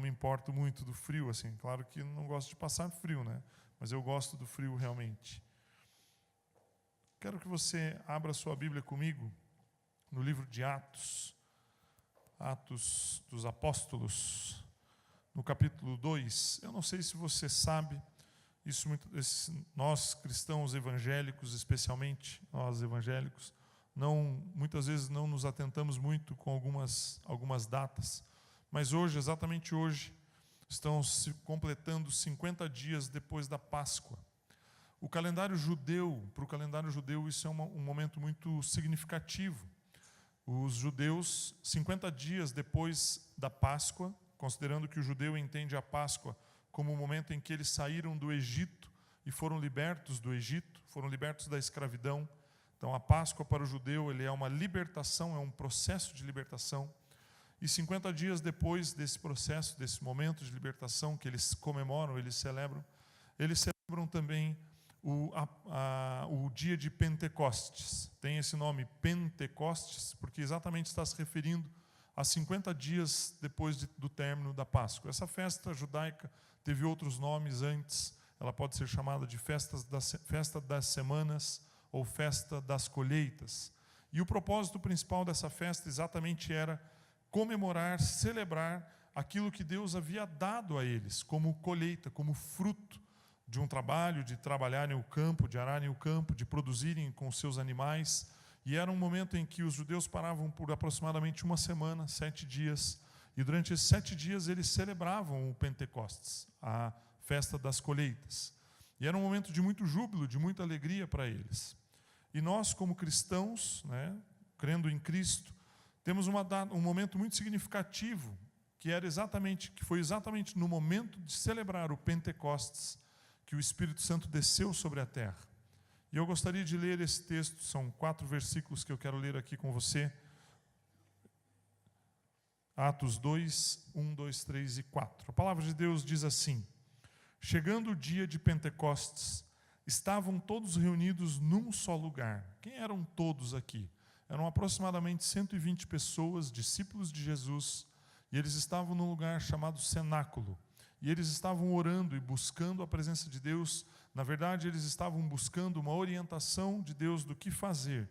não me importo muito do frio, assim. Claro que não gosto de passar frio, né? Mas eu gosto do frio realmente. Quero que você abra sua Bíblia comigo no livro de Atos, Atos dos Apóstolos, no capítulo 2. Eu não sei se você sabe, nós cristãos evangélicos, especialmente nós evangélicos, muitas vezes não nos atentamos muito com algumas datas, mas hoje, exatamente hoje, estão se completando 50 dias depois da Páscoa. Para o calendário judeu, isso é um momento muito significativo. Os judeus, 50 dias depois da Páscoa, considerando que o judeu entende a Páscoa como o momento em que eles saíram do Egito e foram libertos do Egito, foram libertos da escravidão. Então, a Páscoa para o judeu ele é uma libertação, é um processo de libertação. E 50 dias depois desse processo, desse momento de libertação que eles comemoram, eles celebram também o dia de Pentecostes. Tem esse nome, Pentecostes, porque exatamente está se referindo a 50 dias depois do término da Páscoa. Essa festa judaica teve outros nomes antes. Ela pode ser chamada de Festa das Semanas ou Festa das Colheitas. E o propósito principal dessa festa exatamente era comemorar, celebrar aquilo que Deus havia dado a eles, como colheita, como fruto de um trabalho, de trabalharem o campo, de ararem o campo, de produzirem com seus animais. E era um momento em que os judeus paravam por aproximadamente uma semana, 7 dias, e durante esses 7 dias eles celebravam o Pentecostes, a festa das colheitas. E era um momento de muito júbilo, de muita alegria para eles. E nós, como cristãos, né, crendo em Cristo, temos um momento muito significativo, que foi exatamente no momento de celebrar o Pentecostes que o Espírito Santo desceu sobre a terra. E eu gostaria de ler esse texto, são 4 versículos que eu quero ler aqui com você. Atos 2, 1, 2, 3 e 4. A palavra de Deus diz assim: chegando o dia de Pentecostes, estavam todos reunidos num só lugar. Quem eram todos aqui? Eram aproximadamente 120 pessoas, discípulos de Jesus, e eles estavam num lugar chamado cenáculo. E eles estavam orando e buscando a presença de Deus. Na verdade, eles estavam buscando uma orientação de Deus do que fazer.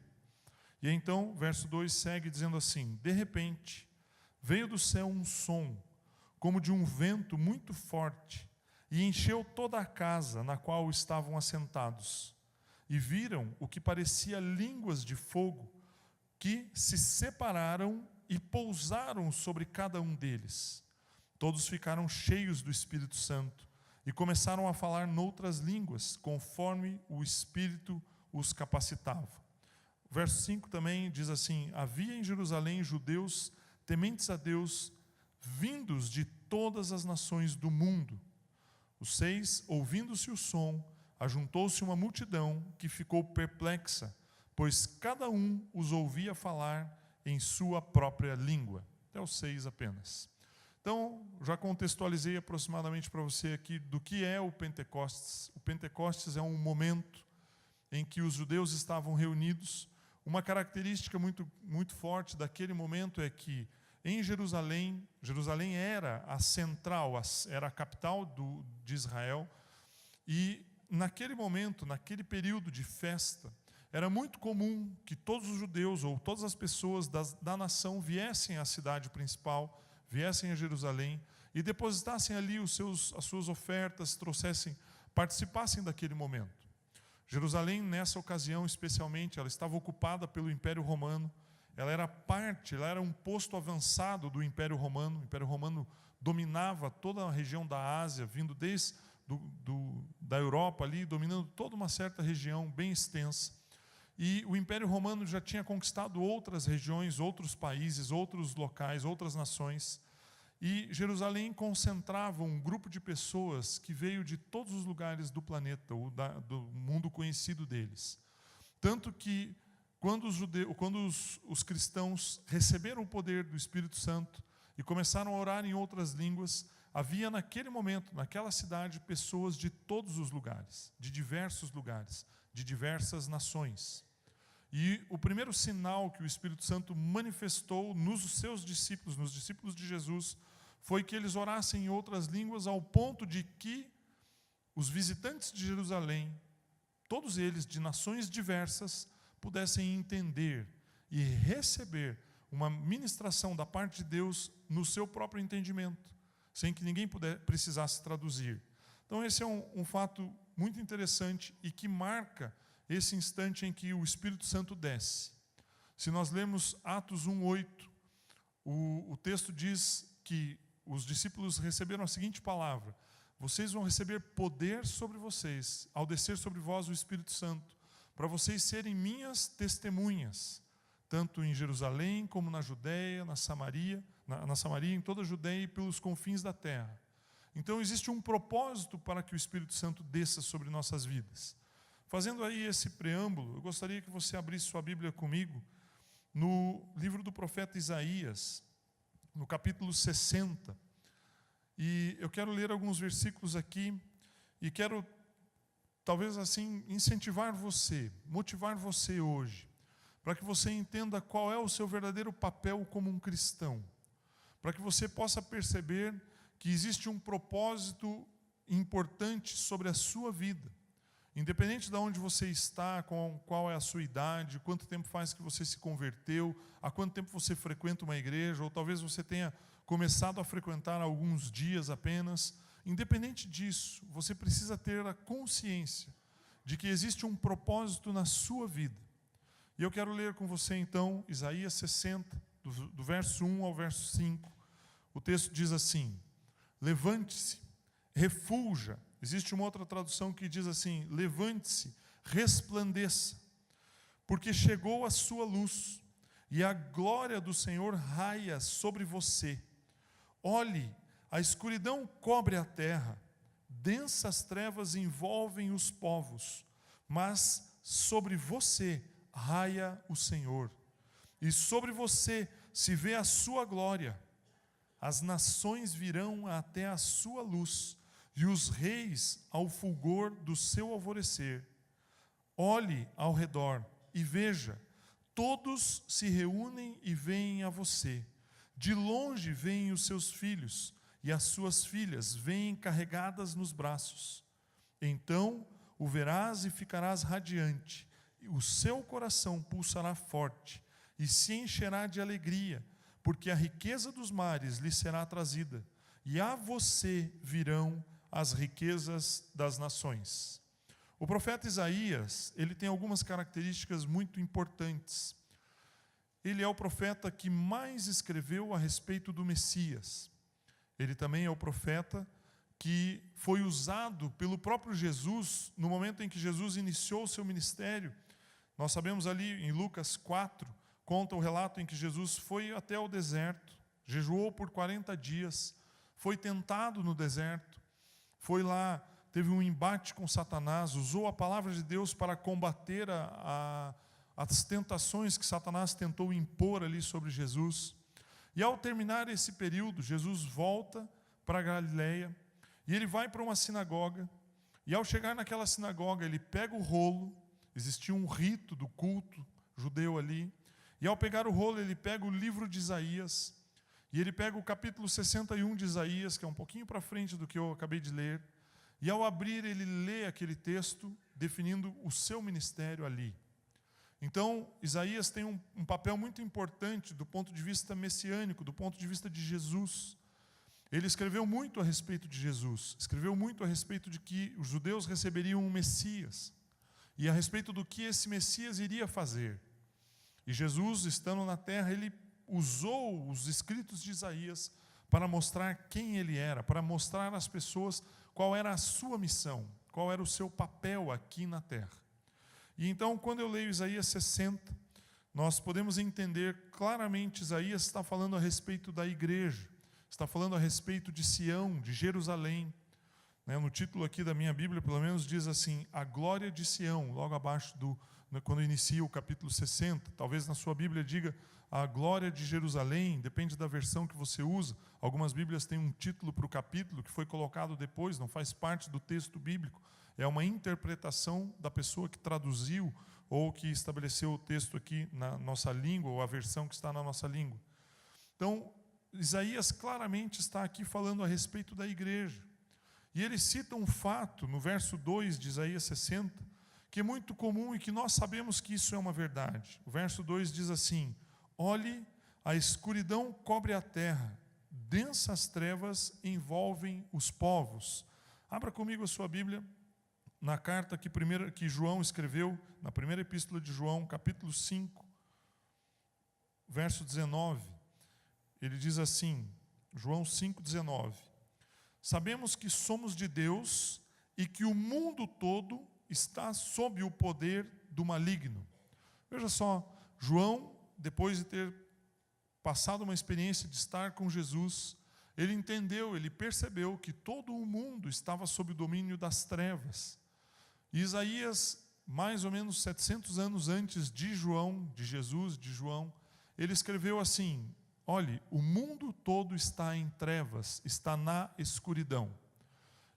E então, verso 2 segue dizendo assim: de repente, veio do céu um som, como de um vento muito forte, e encheu toda a casa na qual estavam assentados. E viram o que parecia línguas de fogo, que se separaram e pousaram sobre cada um deles. Todos ficaram cheios do Espírito Santo e começaram a falar noutras línguas, conforme o Espírito os capacitava. O verso 5 também diz assim: havia em Jerusalém judeus tementes a Deus, vindos de todas as nações do mundo. O 6, ouvindo-se o som, ajuntou-se uma multidão que ficou perplexa, pois cada um os ouvia falar em sua própria língua. Até o 6 apenas. Então, já contextualizei aproximadamente para você aqui do que é o Pentecostes. O Pentecostes é um momento em que os judeus estavam reunidos. Uma característica muito, muito forte daquele momento é que em Jerusalém era a central, era a capital de Israel, e naquele momento, naquele período de festa, era muito comum que todos os judeus ou todas as pessoas da nação viessem à cidade principal, viessem a Jerusalém e depositassem ali as suas ofertas, participassem daquele momento. Jerusalém, nessa ocasião especialmente, ela estava ocupada pelo Império Romano. Ela era um posto avançado do Império Romano. O Império Romano dominava toda a região da Ásia, vindo desde da Europa ali, dominando toda uma certa região bem extensa. E o Império Romano já tinha conquistado outras regiões, outros países, outros locais, outras nações. E Jerusalém concentrava um grupo de pessoas que veio de todos os lugares do planeta, do mundo conhecido deles. Tanto que, quando os cristãos receberam o poder do Espírito Santo e começaram a orar em outras línguas, havia naquele momento, naquela cidade, pessoas de todos os lugares, de diversos lugares, de diversas nações. E o primeiro sinal que o Espírito Santo manifestou nos seus discípulos, nos discípulos de Jesus, foi que eles orassem em outras línguas ao ponto de que os visitantes de Jerusalém, todos eles de nações diversas, pudessem entender e receber uma ministração da parte de Deus no seu próprio entendimento, sem que ninguém precisasse traduzir. Então esse é um fato muito interessante e que marca esse instante em que o Espírito Santo desce. Se nós lermos Atos 1:8, o texto diz que os discípulos receberam a seguinte palavra: vocês vão receber poder sobre vocês, ao descer sobre vós o Espírito Santo, para vocês serem minhas testemunhas, tanto em Jerusalém como na Judéia, na Samaria, em toda a Judéia e pelos confins da terra. Então existe um propósito para que o Espírito Santo desça sobre nossas vidas. Fazendo aí esse preâmbulo, eu gostaria que você abrisse sua Bíblia comigo no livro do profeta Isaías, no capítulo 60. E eu quero ler alguns versículos aqui e quero, talvez assim, incentivar você, motivar você hoje, para que você entenda qual é o seu verdadeiro papel como um cristão, para que você possa perceber que existe um propósito importante sobre a sua vida. Independente de onde você está, qual é a sua idade, quanto tempo faz que você se converteu, há quanto tempo você frequenta uma igreja, ou talvez você tenha começado a frequentar há alguns dias apenas, independente disso, você precisa ter a consciência de que existe um propósito na sua vida. E eu quero ler com você então Isaías 60, do verso 1 ao verso 5. O texto diz assim: levante-se, refulja. Existe uma outra tradução que diz assim: levante-se, resplandeça, porque chegou a sua luz, e a glória do Senhor raia sobre você. Olhe, a escuridão cobre a terra, densas trevas envolvem os povos, mas sobre você raia o Senhor, e sobre você se vê a sua glória. As nações virão até a sua luz, e os reis ao fulgor do seu alvorecer. Olhe ao redor e veja, todos se reúnem e vêm a você. De longe vêm os seus filhos, e as suas filhas vêm carregadas nos braços. Então o verás e ficarás radiante, e o seu coração pulsará forte, e se encherá de alegria, porque a riqueza dos mares lhe será trazida, e a você virão as riquezas das nações. O profeta Isaías, ele tem algumas características muito importantes. Ele é o profeta que mais escreveu a respeito do Messias. Ele também é o profeta que foi usado pelo próprio Jesus no momento em que Jesus iniciou o seu ministério. Nós sabemos ali em Lucas 4, conta o relato em que Jesus foi até o deserto, jejuou por 40 dias, foi tentado no deserto, foi lá, teve um embate com Satanás, usou a palavra de Deus para combater as tentações que Satanás tentou impor ali sobre Jesus. E ao terminar esse período, Jesus volta para Galileia, e ele vai para uma sinagoga, e ao chegar naquela sinagoga, ele pega o rolo, existia um rito do culto judeu ali, e ao pegar o rolo, ele pega o livro de Isaías, e ele pega o capítulo 61 de Isaías, que é um pouquinho para frente do que eu acabei de ler, e ao abrir, ele lê aquele texto, definindo o seu ministério ali. Então, Isaías tem um papel muito importante do ponto de vista messiânico, do ponto de vista de Jesus. Ele escreveu muito a respeito de Jesus, escreveu muito a respeito de que os judeus receberiam um Messias, e a respeito do que esse Messias iria fazer. E Jesus, estando na terra, ele usou os escritos de Isaías para mostrar quem ele era, para mostrar às pessoas qual era a sua missão, qual era o seu papel aqui na terra. E então, quando eu leio Isaías 60, nós podemos entender claramente, Isaías está falando a respeito da igreja, está falando a respeito de Sião, de Jerusalém. No título aqui da minha Bíblia, pelo menos, diz assim: a glória de Sião, logo abaixo quando inicia o capítulo 60. Talvez na sua Bíblia diga a glória de Jerusalém, depende da versão que você usa. Algumas Bíblias têm um título para o capítulo que foi colocado depois, não faz parte do texto bíblico. É uma interpretação da pessoa que traduziu ou que estabeleceu o texto aqui na nossa língua, ou a versão que está na nossa língua. Então, Isaías claramente está aqui falando a respeito da igreja. E ele cita um fato no verso 2 de Isaías 60, que é muito comum e que nós sabemos que isso é uma verdade. O verso 2 diz assim: olhe, a escuridão cobre a terra, densas trevas envolvem os povos. Abra comigo a sua Bíblia na carta que João escreveu, na primeira epístola de João, capítulo 5, verso 19. Ele diz assim, João 5,19: sabemos que somos de Deus e que o mundo todo está sob o poder do maligno. Veja só, João, depois de ter passado uma experiência de estar com Jesus, ele entendeu, ele percebeu que todo o mundo estava sob o domínio das trevas. E Isaías, mais ou menos 700 anos antes de João, de Jesus, de João, ele escreveu assim: olhe, o mundo todo está em trevas, está na escuridão.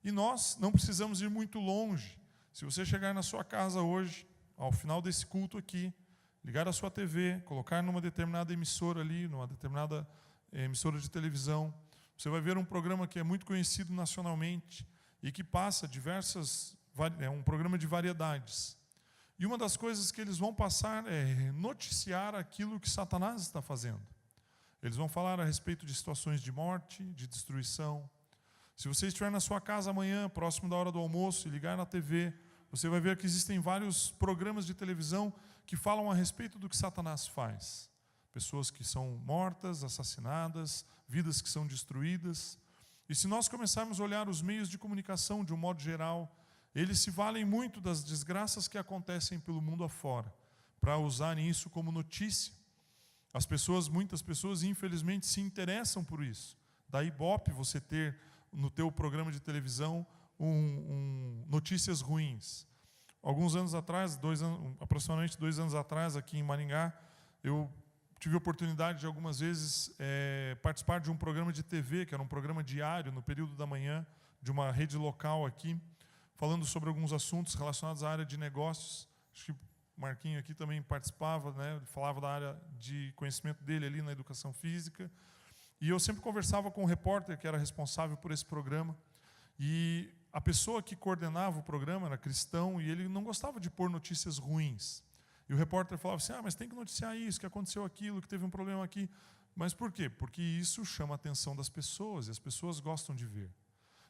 E nós não precisamos ir muito longe. Se você chegar na sua casa hoje, ao final desse culto aqui, ligar a sua TV, colocar numa determinada emissora ali, numa determinada emissora de televisão, você vai ver um programa que é muito conhecido nacionalmente e que passa é um programa de variedades. E uma das coisas que eles vão passar é noticiar aquilo que Satanás está fazendo. Eles vão falar a respeito de situações de morte, de destruição. Se você estiver na sua casa amanhã, próximo da hora do almoço, e ligar na TV, você vai ver que existem vários programas de televisão que falam a respeito do que Satanás faz. Pessoas que são mortas, assassinadas, vidas que são destruídas. E se nós começarmos a olhar os meios de comunicação de um modo geral, eles se valem muito das desgraças que acontecem pelo mundo afora, para usarem isso como notícia. Muitas pessoas, infelizmente, se interessam por isso. Da Ibope, você ter no teu programa de televisão notícias ruins. Alguns anos atrás, aproximadamente 2 anos atrás, aqui em Maringá, eu tive a oportunidade de algumas vezes participar de um programa de TV, que era um programa diário, no período da manhã, de uma rede local aqui, falando sobre alguns assuntos relacionados à área de negócios. Acho que o Marquinho aqui também participava, né? Falava da área de conhecimento dele ali na educação física. E eu sempre conversava com o repórter que era responsável por esse programa. E a pessoa que coordenava o programa era cristão e ele não gostava de pôr notícias ruins. E o repórter falava assim: mas tem que noticiar isso, que aconteceu aquilo, que teve um problema aqui. Mas por quê? Porque isso chama a atenção das pessoas e as pessoas gostam de ver.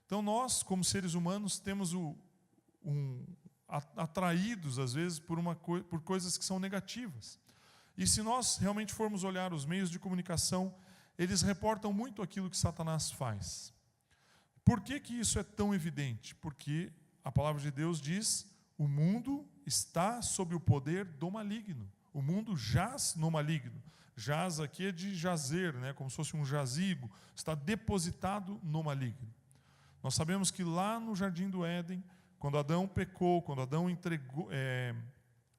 Então nós, como seres humanos, temos atraídos, às vezes, por coisas que são negativas. E se nós realmente formos olhar os meios de comunicação, eles reportam muito aquilo que Satanás faz. Por que isso é tão evidente? Porque a palavra de Deus diz: o mundo está sob o poder do maligno. O mundo jaz no maligno. Jaz aqui é de jazer, né? Como se fosse um jazigo. Está depositado no maligno. Nós sabemos que lá no Jardim do Éden, quando Adão pecou, quando Adão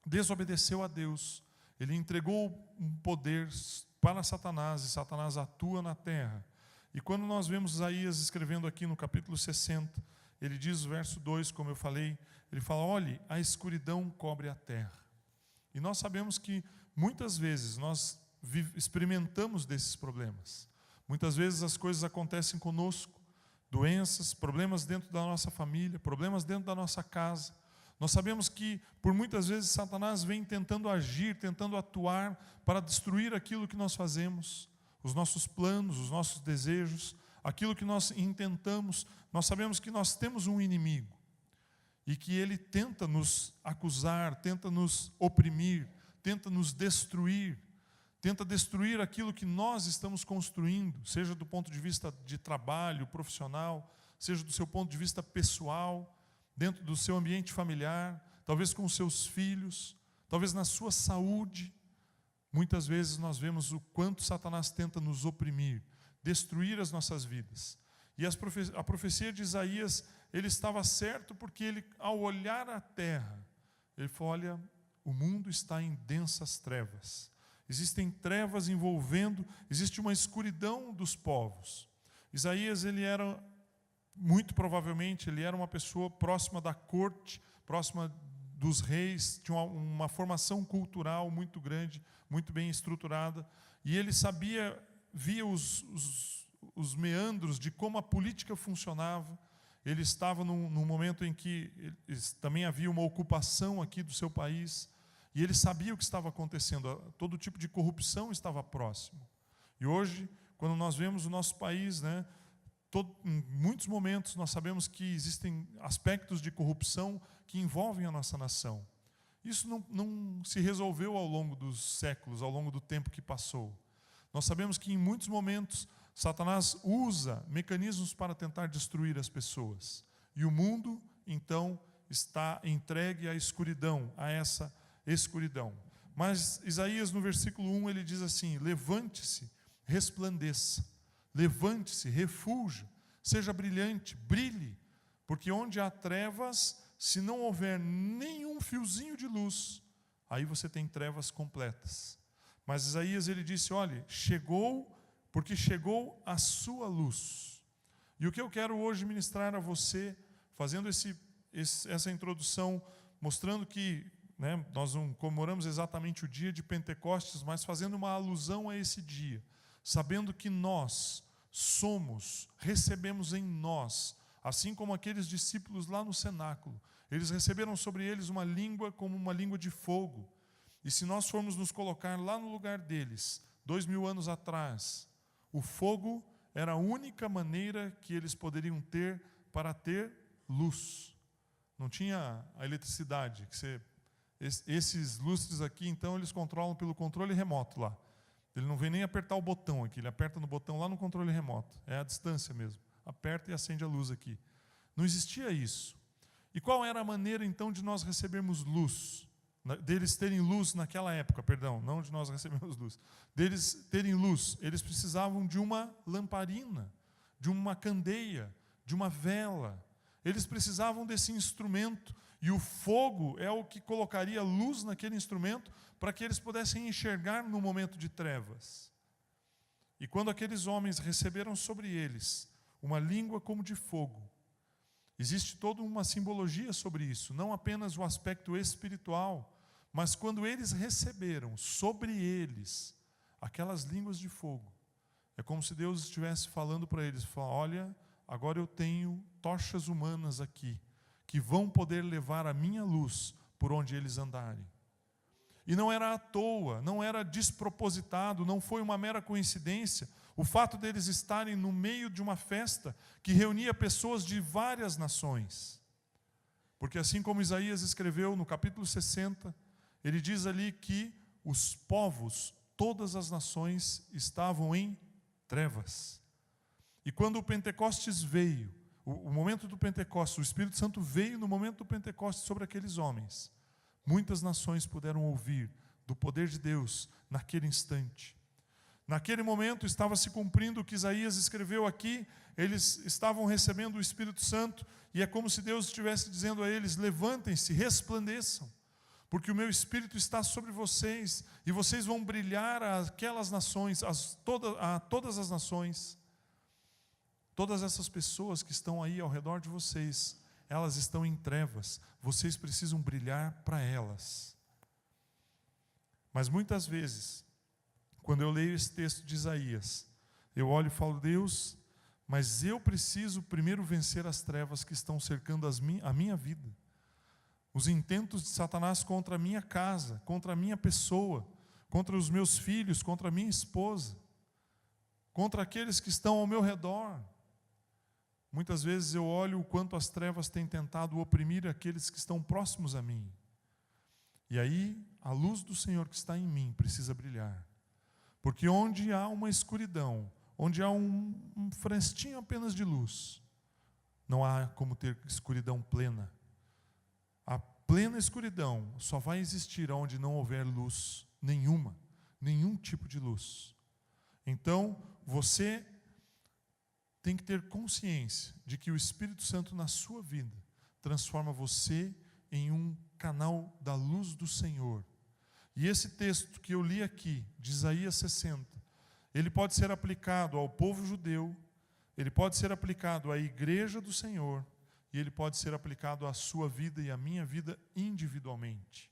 desobedeceu a Deus, ele entregou um poder para Satanás, e Satanás atua na terra. E quando nós vemos Isaías escrevendo aqui no capítulo 60, ele diz, o verso 2, como eu falei, ele fala: olhe, a escuridão cobre a terra. E nós sabemos que muitas vezes nós experimentamos desses problemas. Muitas vezes as coisas acontecem conosco, doenças, problemas dentro da nossa família, problemas dentro da nossa casa. Nós sabemos que, por muitas vezes, Satanás vem tentando agir, tentando atuar para destruir aquilo que nós fazemos, os nossos planos, os nossos desejos, aquilo que nós intentamos. Nós sabemos que nós temos um inimigo e que ele tenta nos acusar, tenta nos oprimir, tenta nos destruir, tenta destruir aquilo que nós estamos construindo, seja do ponto de vista de trabalho profissional, seja do seu ponto de vista pessoal, dentro do seu ambiente familiar, talvez com os seus filhos, talvez na sua saúde. Muitas vezes nós vemos o quanto Satanás tenta nos oprimir, destruir as nossas vidas. E a profecia de Isaías, ele estava certo porque ele, ao olhar a terra, ele falou: olha, o mundo está em densas trevas. Existem trevas envolvendo, existe uma escuridão dos povos. Isaías, ele era, muito provavelmente, ele era uma pessoa próxima da corte, próxima dos reis, tinha uma formação cultural muito grande, muito bem estruturada, e ele sabia via os meandros de como a política funcionava. Ele estava num momento em que também havia uma ocupação aqui do seu país, e ele sabia o que estava acontecendo, todo tipo de corrupção estava próximo. E hoje, quando nós vemos o nosso país, né, em muitos momentos nós sabemos que existem aspectos de corrupção que envolvem a nossa nação. Isso não se resolveu ao longo dos séculos, ao longo do tempo que passou. Nós sabemos que em muitos momentos Satanás usa mecanismos para tentar destruir as pessoas. E o mundo, então, está entregue à escuridão, a essa escuridão. Mas Isaías, no versículo 1, ele diz assim: levante-se, resplandeça, levante-se, refulja, seja brilhante, brilhe, porque onde há trevas, se não houver nenhum fiozinho de luz, aí você tem trevas completas. Mas Isaías, ele disse: olhe, porque chegou a sua luz. E o que eu quero hoje ministrar a você, fazendo essa introdução, mostrando que, né, nós não comemoramos exatamente o dia de Pentecostes, mas fazendo uma alusão a esse dia, sabendo que nós recebemos em nós, assim como aqueles discípulos lá no cenáculo, eles receberam sobre eles uma língua como uma língua de fogo. E se nós formos nos colocar lá no lugar deles, 2000 anos atrás, o fogo era a única maneira que eles poderiam ter para ter luz. Não tinha a eletricidade. Esses lustres aqui, então, eles controlam pelo controle remoto lá. Ele não vem nem apertar o botão aqui, ele aperta no botão lá no controle remoto. É a distância mesmo. Aperta e acende a luz aqui. Não existia isso. E qual era a maneira, então, de nós recebermos luz? Deles terem luz naquela época, perdão, não de nós recebermos luz. Deles terem luz, eles precisavam de uma lamparina, de uma candeia, de uma vela. Eles precisavam desse instrumento, e o fogo é o que colocaria luz naquele instrumento para que eles pudessem enxergar no momento de trevas. E quando aqueles homens receberam sobre eles uma língua como de fogo, existe toda uma simbologia sobre isso, não apenas o aspecto espiritual, mas quando eles receberam sobre eles aquelas línguas de fogo, é como se Deus estivesse falando para eles, olha, agora eu tenho tochas humanas aqui, que vão poder levar a minha luz por onde eles andarem. E não era à toa, não era despropositado, não foi uma mera coincidência o fato deles estarem no meio de uma festa que reunia pessoas de várias nações. Porque assim como Isaías escreveu no capítulo 60, ele diz ali que os povos, todas as nações, estavam em trevas. E quando o Pentecostes veio, o momento do Pentecostes, o Espírito Santo veio no momento do Pentecostes sobre aqueles homens, muitas nações puderam ouvir do poder de Deus naquele instante. Naquele momento estava se cumprindo o que Isaías escreveu aqui, eles estavam recebendo o Espírito Santo, e é como se Deus estivesse dizendo a eles: levantem-se, resplandeçam, porque o meu Espírito está sobre vocês, e vocês vão brilhar àquelas nações, a todas as nações. Todas essas pessoas que estão aí ao redor de vocês, elas estão em trevas, vocês precisam brilhar para elas. Mas muitas vezes, quando eu leio esse texto de Isaías, eu olho e falo: Deus, mas eu preciso primeiro vencer as trevas que estão cercando a minha vida. Os intentos de Satanás contra a minha casa, contra a minha pessoa, contra os meus filhos, contra a minha esposa, contra aqueles que estão ao meu redor. Muitas vezes eu olho o quanto as trevas têm tentado oprimir aqueles que estão próximos a mim. E aí, a luz do Senhor que está em mim precisa brilhar. Porque onde há uma escuridão, onde há um frestinho apenas de luz, não há como ter escuridão plena. A plena escuridão só vai existir onde não houver luz nenhuma, nenhum tipo de luz. Então, você tem que ter consciência de que o Espírito Santo na sua vida transforma você em um canal da luz do Senhor. E esse texto que eu li aqui, de Isaías 60, ele pode ser aplicado ao povo judeu, ele pode ser aplicado à igreja do Senhor, e ele pode ser aplicado à sua vida e à minha vida individualmente.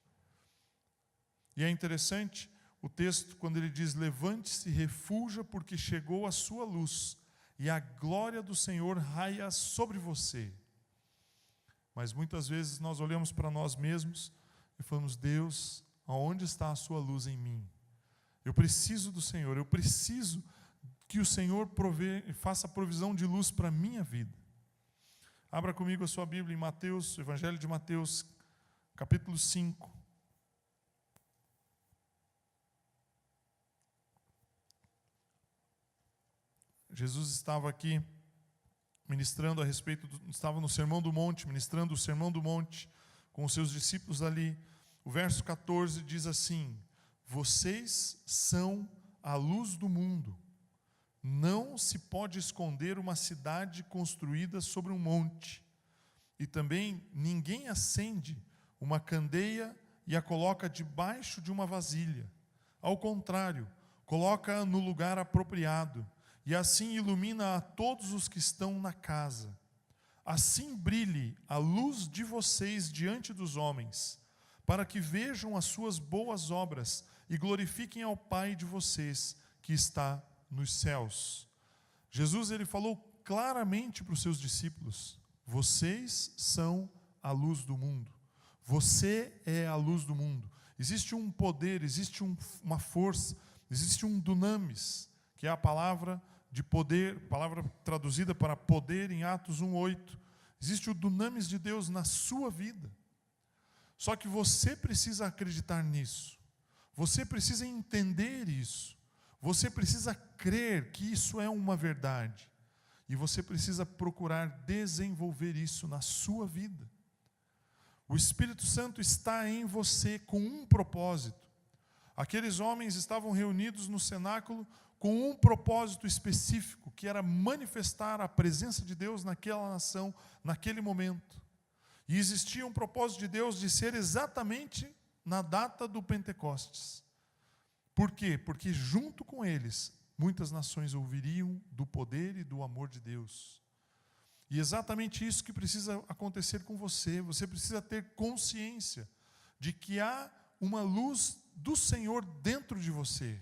E é interessante, o texto quando ele diz: levante-se e refulja, porque chegou a sua luz, e a glória do Senhor raia sobre você. Mas muitas vezes nós olhamos para nós mesmos e falamos: Deus, aonde está a sua luz em mim? Eu preciso do Senhor, eu preciso que o Senhor faça provisão de luz para a minha vida. Abra comigo a sua Bíblia em Mateus, Evangelho de Mateus, capítulo 5. Jesus estava aqui ministrando a respeito, estava no Sermão do Monte, ministrando o Sermão do Monte com os seus discípulos ali. O verso 14 diz assim: vocês são a luz do mundo. Não se pode esconder uma cidade construída sobre um monte. E também ninguém acende uma candeia e a coloca debaixo de uma vasilha. Ao contrário, coloca-a no lugar apropriado, e assim ilumina a todos os que estão na casa. Assim brilhe a luz de vocês diante dos homens, para que vejam as suas boas obras e glorifiquem ao Pai de vocês que está nos céus. Jesus, ele falou claramente para os seus discípulos: vocês são a luz do mundo. Você é a luz do mundo. Existe um poder, existe uma força, existe um dunamis, que é a palavra de poder, palavra traduzida para poder em Atos 1:8. Existe o dunamis de Deus na sua vida. Só que você precisa acreditar nisso. Você precisa entender isso. Você precisa crer que isso é uma verdade. E você precisa procurar desenvolver isso na sua vida. O Espírito Santo está em você com um propósito. Aqueles homens estavam reunidos no cenáculo com um propósito específico, que era manifestar a presença de Deus naquela nação, naquele momento. E existia um propósito de Deus de ser exatamente na data do Pentecostes. Por quê? Porque junto com eles, muitas nações ouviriam do poder e do amor de Deus. E exatamente isso que precisa acontecer com você. Você precisa ter consciência de que há uma luz do Senhor dentro de você.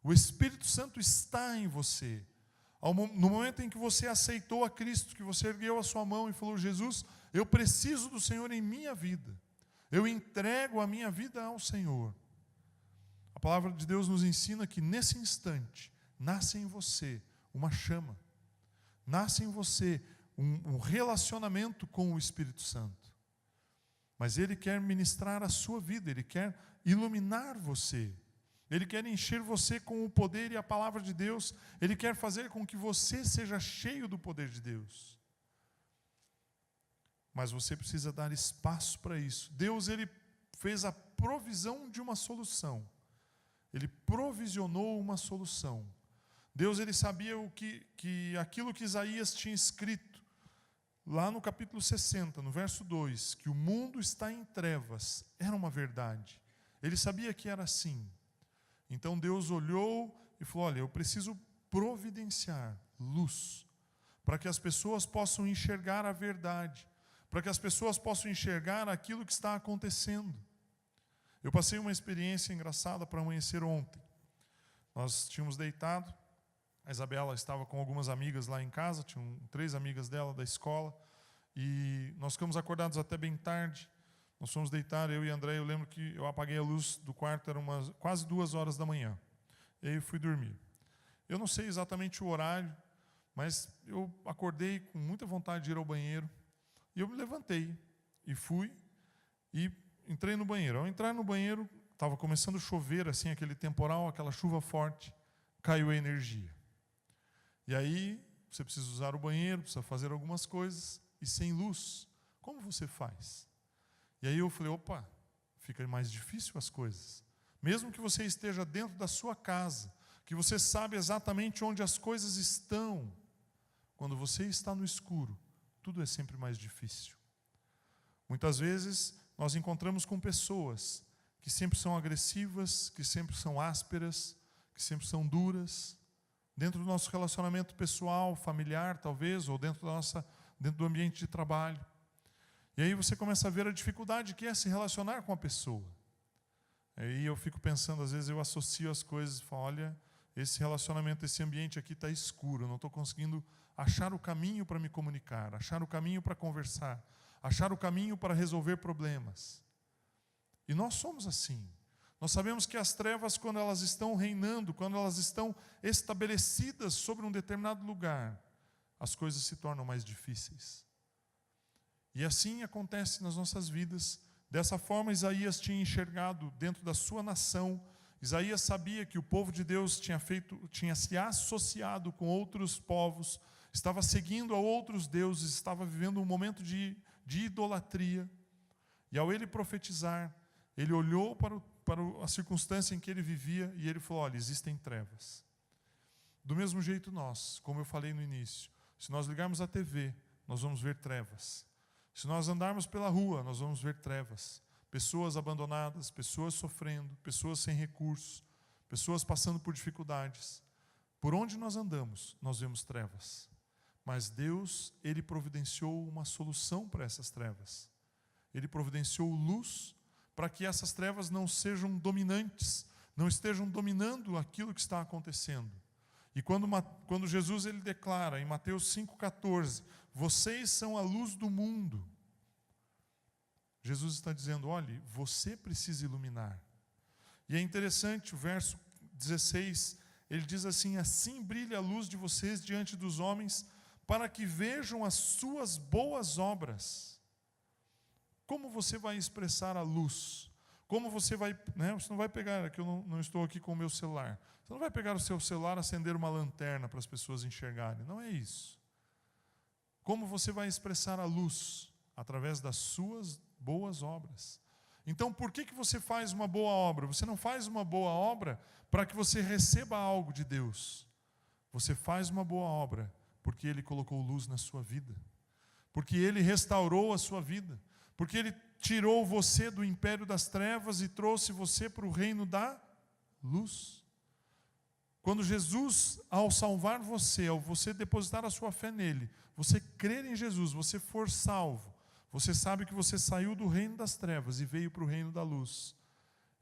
O Espírito Santo está em você. No momento em que você aceitou a Cristo, que você ergueu a sua mão e falou: Jesus, eu preciso do Senhor em minha vida. Eu entrego a minha vida ao Senhor. A palavra de Deus nos ensina que nesse instante nasce em você uma chama. Nasce em você um relacionamento com o Espírito Santo. Mas Ele quer ministrar a sua vida, Ele quer iluminar você. Ele quer encher você com o poder e a palavra de Deus. Ele quer fazer com que você seja cheio do poder de Deus. Mas você precisa dar espaço para isso. Deus, ele fez a provisão de uma solução. Ele provisionou uma solução. Deus, ele sabia que aquilo que Isaías tinha escrito lá no capítulo 60, no verso 2, que o mundo está em trevas, era uma verdade. Ele sabia que era assim. Então Deus olhou e falou: olha, eu preciso providenciar luz, para que as pessoas possam enxergar a verdade, para que as pessoas possam enxergar aquilo que está acontecendo. Eu passei uma experiência engraçada para amanhecer ontem. Nós tínhamos deitado, a Isabela estava com algumas amigas lá em casa, tinham 3 amigas dela da escola, e nós ficamos acordados até bem tarde. Nós fomos deitar, eu e André. Eu lembro que eu apaguei a luz do quarto, era quase 2 horas da manhã. E aí eu fui dormir. Eu não sei exatamente o horário, mas eu acordei com muita vontade de ir ao banheiro. E eu me levantei e fui e entrei no banheiro. Ao entrar no banheiro, estava começando a chover, assim, aquele temporal, aquela chuva forte, caiu a energia. E aí, você precisa usar o banheiro, precisa fazer algumas coisas, e sem luz, como você faz? E aí eu falei: opa, fica mais difícil as coisas. Mesmo que você esteja dentro da sua casa, que você sabe exatamente onde as coisas estão, quando você está no escuro, tudo é sempre mais difícil. Muitas vezes, nós encontramos com pessoas que sempre são agressivas, que sempre são ásperas, que sempre são duras, dentro do nosso relacionamento pessoal, familiar, talvez, ou dentro do ambiente de trabalho. E aí você começa a ver a dificuldade que é se relacionar com a pessoa. Aí eu fico pensando, às vezes eu associo as coisas e falo, olha, esse relacionamento, esse ambiente aqui está escuro, eu não estou conseguindo achar o caminho para me comunicar, achar o caminho para conversar, achar o caminho para resolver problemas. E nós somos assim. Nós sabemos que as trevas, quando elas estão reinando, quando elas estão estabelecidas sobre um determinado lugar, as coisas se tornam mais difíceis. E assim acontece nas nossas vidas. Dessa forma, Isaías tinha enxergado dentro da sua nação. Isaías sabia que o povo de Deus tinha se associado com outros povos, estava seguindo a outros deuses, estava vivendo um momento de idolatria. E ao ele profetizar, ele olhou para a circunstância em que ele vivia e ele falou, olha, existem trevas. Do mesmo jeito nós, como eu falei no início, se nós ligarmos a TV, nós vamos ver trevas. Se nós andarmos pela rua, nós vamos ver trevas. Pessoas abandonadas, pessoas sofrendo, pessoas sem recursos, pessoas passando por dificuldades. Por onde nós andamos, nós vemos trevas. Mas Deus, Ele providenciou uma solução para essas trevas. Ele providenciou luz para que essas trevas não sejam dominantes, não estejam dominando aquilo que está acontecendo. E quando Jesus ele declara em Mateus 5,14, vocês são a luz do mundo, Jesus está dizendo, olhe, você precisa iluminar. E é interessante, o verso 16, ele diz assim, assim brilha a luz de vocês diante dos homens, para que vejam as suas boas obras. Como você vai expressar a luz? Como você vai, você não vai pegar, aqui eu não estou aqui com o meu celular, você não vai pegar o seu celular, acender uma lanterna para as pessoas enxergarem, não é isso. Como você vai expressar a luz? Através das suas boas obras. Então, por que você faz uma boa obra? Você não faz uma boa obra para que você receba algo de Deus. Você faz uma boa obra porque Ele colocou luz na sua vida, porque Ele restaurou a sua vida, porque Ele tirou você do império das trevas e trouxe você para o reino da luz. Quando Jesus, ao salvar você, ao você depositar a sua fé nele, você crer em Jesus, você for salvo, você sabe que você saiu do reino das trevas e veio para o reino da luz.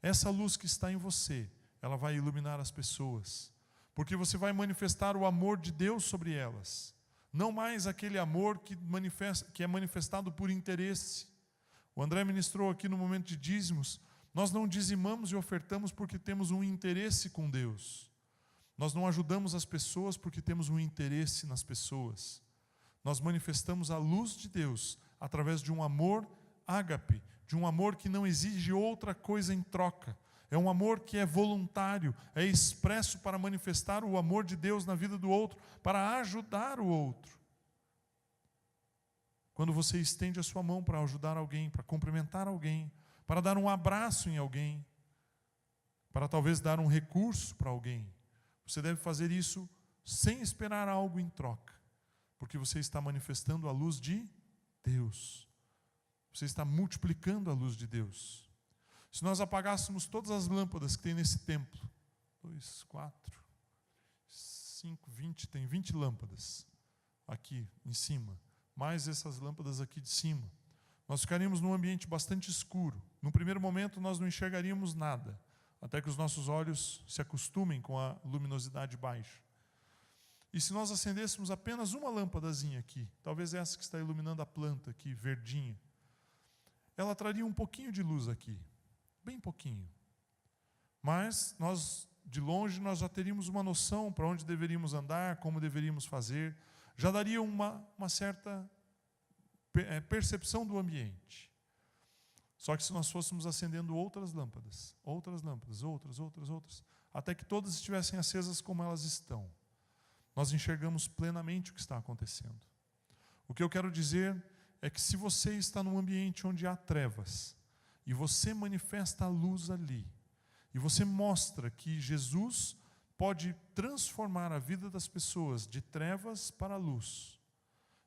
Essa luz que está em você, ela vai iluminar as pessoas, porque você vai manifestar o amor de Deus sobre elas, não mais aquele amor que é manifestado por interesse. O André ministrou aqui no momento de dízimos, nós não dizimamos e ofertamos porque temos um interesse com Deus. Nós não ajudamos as pessoas porque temos um interesse nas pessoas. Nós manifestamos a luz de Deus através de um amor ágape, de um amor que não exige outra coisa em troca. É um amor que é voluntário, é expresso para manifestar o amor de Deus na vida do outro, para ajudar o outro. Quando você estende a sua mão para ajudar alguém, para cumprimentar alguém, para dar um abraço em alguém, para talvez dar um recurso para alguém, você deve fazer isso sem esperar algo em troca, porque você está manifestando a luz de Deus. Você está multiplicando a luz de Deus. Se nós apagássemos todas as lâmpadas que tem nesse templo, 2, 4, 5, 20, tem 20 lâmpadas aqui em cima, mais essas lâmpadas aqui de cima, nós ficaríamos num ambiente bastante escuro. No primeiro momento nós não enxergaríamos nada, até que os nossos olhos se acostumem com a luminosidade baixa. E se nós acendêssemos apenas uma lâmpadazinha aqui, talvez essa que está iluminando a planta aqui, verdinha, ela traria um pouquinho de luz aqui, bem pouquinho. Mas nós, de longe, nós já teríamos uma noção para onde deveríamos andar, como deveríamos fazer, já daria uma certa percepção do ambiente. Só que se nós fôssemos acendendo outras lâmpadas, outras, até que todas estivessem acesas como elas estão, nós enxergamos plenamente o que está acontecendo. O que eu quero dizer é que se você está num ambiente onde há trevas, e você manifesta a luz ali, e você mostra que Jesus pode transformar a vida das pessoas de trevas para a luz,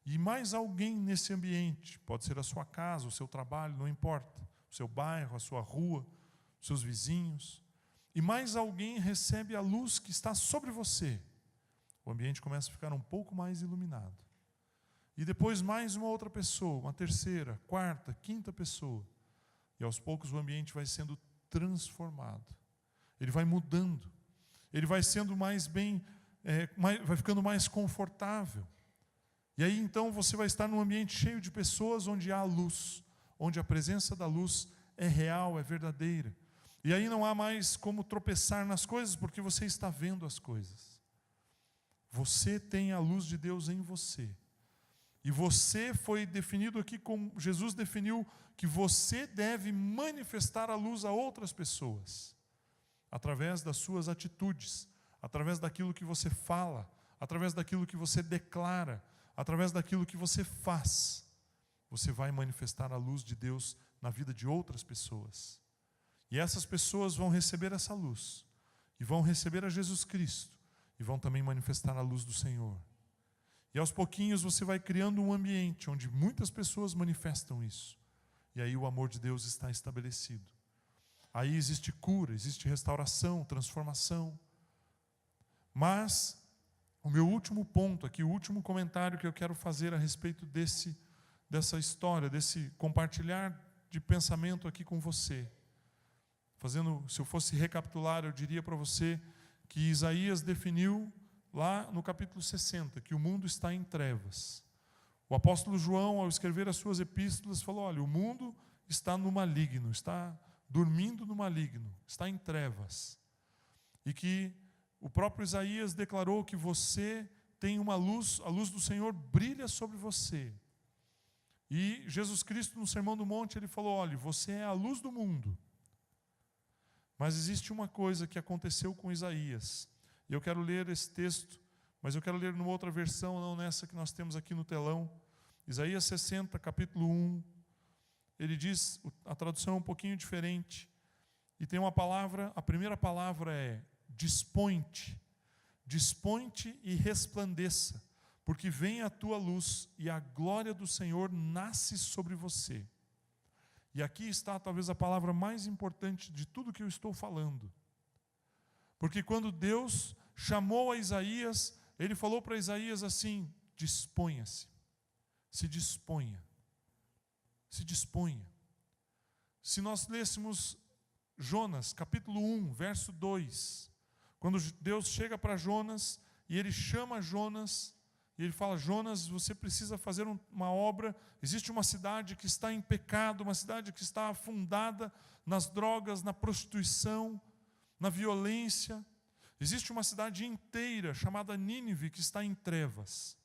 e mais alguém nesse ambiente, pode ser a sua casa, o seu trabalho, não importa, o seu bairro, a sua rua, os seus vizinhos, e mais alguém recebe a luz que está sobre você, o ambiente começa a ficar um pouco mais iluminado. E depois mais uma outra pessoa, uma terceira, quarta, quinta pessoa. E aos poucos o ambiente vai sendo transformado. Ele vai mudando. Ele vai sendo mais bem, vai ficando mais confortável. E aí então você vai estar num ambiente cheio de pessoas onde há luz, onde a presença da luz é real, é verdadeira. E aí não há mais como tropeçar nas coisas, porque você está vendo as coisas. Você tem a luz de Deus em você. E você foi definido aqui como Jesus definiu que você deve manifestar a luz a outras pessoas, através das suas atitudes, através daquilo que você fala, através daquilo que você declara, através daquilo que você faz. Você vai manifestar a luz de Deus na vida de outras pessoas. E essas pessoas vão receber essa luz, e vão receber a Jesus Cristo, e vão também manifestar a luz do Senhor. E aos pouquinhos você vai criando um ambiente onde muitas pessoas manifestam isso. E aí o amor de Deus está estabelecido. Aí existe cura, existe restauração, transformação. Mas o meu último ponto aqui, o último comentário que eu quero fazer a respeito dessa história, desse compartilhar de pensamento aqui com você. Se eu fosse recapitular, eu diria para você que Isaías definiu lá no capítulo 60, que o mundo está em trevas. O apóstolo João, ao escrever as suas epístolas, falou, olha, o mundo está no maligno, está dormindo no maligno, está em trevas. E que o próprio Isaías declarou que você tem uma luz, a luz do Senhor brilha sobre você. E Jesus Cristo, no Sermão do Monte, ele falou, olha, você é a luz do mundo. Mas existe uma coisa que aconteceu com Isaías. E eu quero ler esse texto, mas eu quero ler numa outra versão, não nessa que nós temos aqui no telão. Isaías 60, capítulo 1. Ele diz, a tradução é um pouquinho diferente. E tem uma palavra, a primeira palavra é dispõe-te. Dispõe-te e resplandeça, porque vem a tua luz e a glória do Senhor nasce sobre você. E aqui está talvez a palavra mais importante de tudo que eu estou falando. Porque quando Deus chamou a Isaías, ele falou para Isaías assim, disponha-se, se disponha, se disponha. Se nós lêssemos Jonas, capítulo 1, verso 2, quando Deus chega para Jonas, e ele chama Jonas, e ele fala, Jonas, você precisa fazer uma obra, existe uma cidade que está em pecado, uma cidade que está afundada nas drogas, na prostituição, na violência. Existe uma cidade inteira chamada Nínive que está em trevas.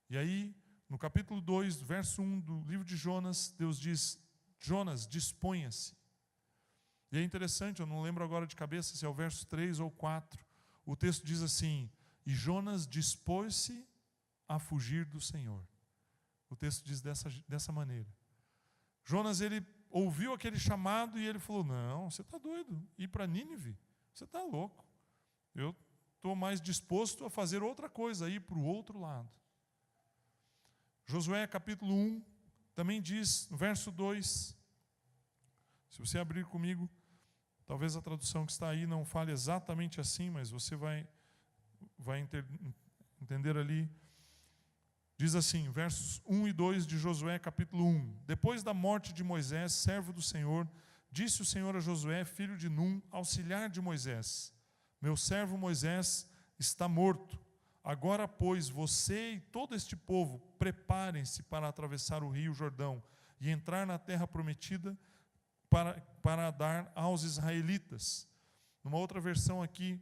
E aí, no capítulo 2, verso 1 do livro de Jonas, Deus diz, Jonas, disponha-se. E é interessante, eu não lembro agora de cabeça se é o verso 3 ou 4. O texto diz assim, e Jonas dispôs-se a fugir do Senhor. O texto diz dessa maneira. Jonas, ele ouviu aquele chamado e ele falou, não, você está doido, ir para Nínive? Você está louco. Eu estou mais disposto a fazer outra coisa, ir para o outro lado. Josué capítulo 1 também diz, no verso 2, se você abrir comigo, talvez a tradução que está aí não fale exatamente assim, mas você vai entender ali. Diz assim, versos 1 e 2 de Josué capítulo 1. Depois da morte de Moisés, servo do Senhor, disse o Senhor a Josué, filho de Num, auxiliar de Moisés, meu servo Moisés está morto. Agora, pois, você e todo este povo, preparem-se para atravessar o rio Jordão e entrar na terra prometida para dar aos israelitas. Numa outra versão aqui,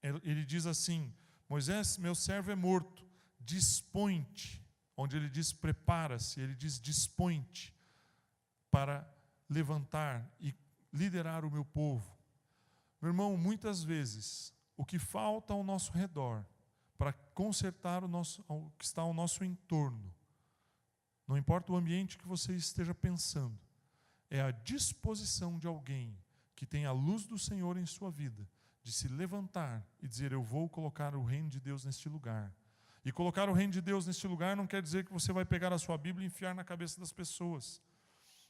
ele diz assim, Moisés, meu servo é morto, dispõe-te. Onde ele diz prepara-se, ele diz dispõe-te para levantar e liderar o meu povo. Meu irmão, muitas vezes, o que falta ao nosso redor, para consertar o que está ao nosso entorno, não importa o ambiente que você esteja pensando, é a disposição de alguém que tem a luz do Senhor em sua vida, de se levantar e dizer, eu vou colocar o reino de Deus neste lugar. E colocar o reino de Deus neste lugar não quer dizer que você vai pegar a sua Bíblia e enfiar na cabeça das pessoas.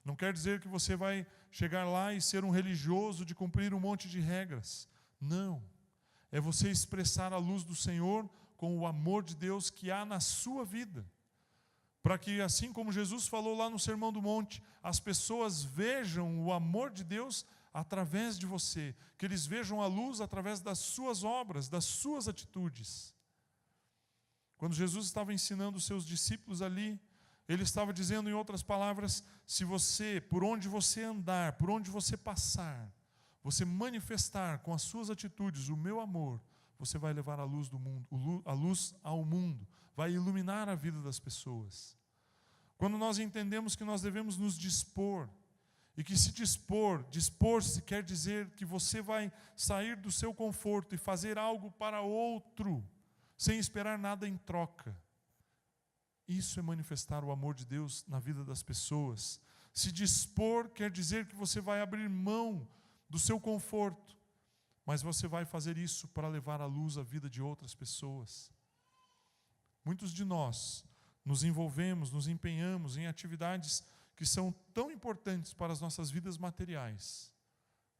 Não quer dizer que você vai chegar lá e ser um religioso de cumprir um monte de regras. Não. É você expressar a luz do Senhor com o amor de Deus que há na sua vida. Para que, assim como Jesus falou lá no Sermão do Monte, as pessoas vejam o amor de Deus através de você, que eles vejam a luz através das suas obras, das suas atitudes. Quando Jesus estava ensinando os seus discípulos ali, ele estava dizendo, em outras palavras, se você, por onde você andar, por onde você passar, você manifestar com as suas atitudes o meu amor, você vai levar a luz do mundo, a luz ao mundo, vai iluminar a vida das pessoas. Quando nós entendemos que nós devemos nos dispor, e que se dispor-se quer dizer que você vai sair do seu conforto e fazer algo para outro, sem esperar nada em troca. Isso é manifestar o amor de Deus na vida das pessoas. Se dispor quer dizer que você vai abrir mão do seu conforto, mas você vai fazer isso para levar à luz a vida de outras pessoas. Muitos de nós nos envolvemos, nos empenhamos em atividades que são tão importantes para as nossas vidas materiais,